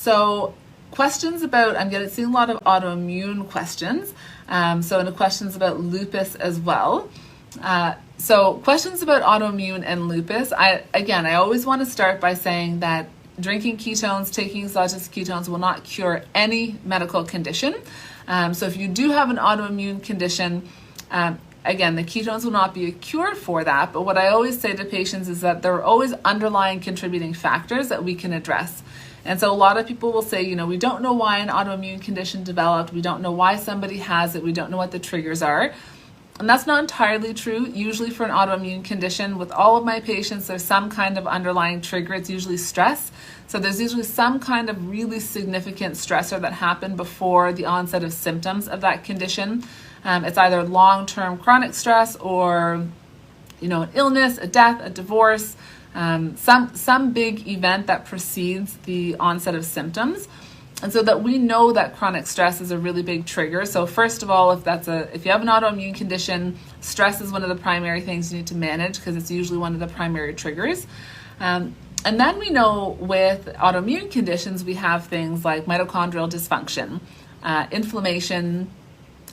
So questions about, I'm seeing a lot of autoimmune questions. So and questions about lupus as well. So questions about autoimmune and lupus. I always want to start by saying that drinking ketones, taking exogenous ketones will not cure any medical condition. So if you do have an autoimmune condition, again, the ketones will not be a cure for that. But what I always say to patients is that there are always underlying contributing factors that we can address. And so a lot of people will say, we don't know why an autoimmune condition developed. We don't know why somebody has it. We don't know what the triggers are. And that's not entirely true. Usually for an autoimmune condition, with all of my patients, there's some kind of underlying trigger. It's usually stress. So there's usually some kind of really significant stressor that happened before the onset of symptoms of that condition. It's either long-term chronic stress or, an illness, a death, a divorce, some big event that precedes the onset of symptoms. And so that we know that chronic stress is a really big trigger. So first of all, if you have an autoimmune condition, stress is one of the primary things you need to manage because it's usually one of the primary triggers. And then we know with autoimmune conditions, we have things like mitochondrial dysfunction, inflammation,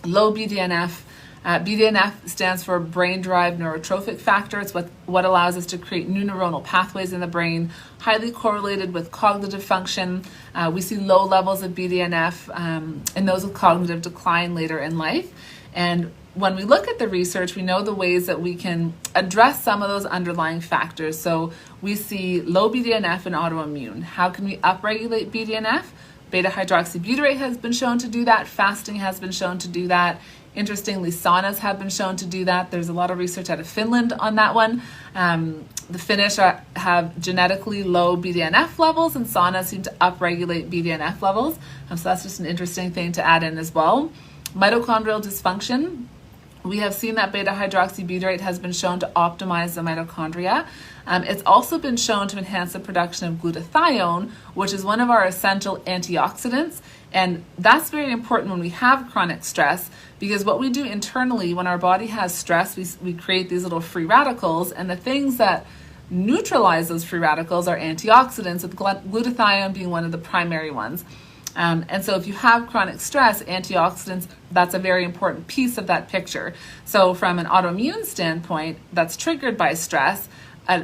low Bdnf. Bdnf stands for brain-derived neurotrophic factor. It's what allows us to create new neuronal pathways in the brain, highly correlated with cognitive function. We see low levels of Bdnf in those with cognitive decline later in life. And when we look at the research, we know the ways that we can address some of those underlying factors. So we see low Bdnf in autoimmune. How can we upregulate Bdnf? Beta-hydroxybutyrate has been shown to do that. Fasting has been shown to do that. Interestingly, saunas have been shown to do that. There's a lot of research out of Finland on that one. The Finnish have genetically low BDNF levels, and saunas seem to upregulate BDNF levels. So that's just an interesting thing to add in as well. Mitochondrial dysfunction. We have seen that beta-hydroxybutyrate has been shown to optimize the mitochondria. It's also been shown to enhance the production of glutathione, which is one of our essential antioxidants. And that's very important when we have chronic stress, because what we do internally when our body has stress, we create these little free radicals, and the things that neutralize those free radicals are antioxidants, with glutathione being one of the primary ones. And so if you have chronic stress, antioxidants, that's a very important piece of that picture. So from an autoimmune standpoint that's triggered by stress,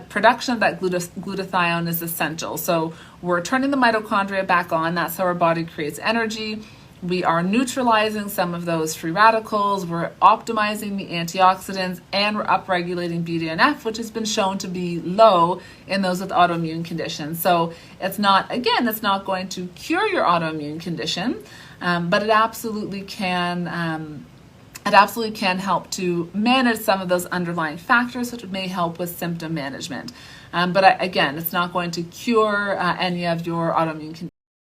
production of that glutathione is essential. So we're turning the mitochondria back on. That's how our body creates energy. We are neutralizing some of those free radicals. We're optimizing the antioxidants, and we're upregulating BDNF, which has been shown to be low in those with autoimmune conditions. So it's not going to cure your autoimmune condition, but it absolutely can. It absolutely can help to manage some of those underlying factors, which may help with symptom management. But again, it's not going to cure any of your autoimmune conditions.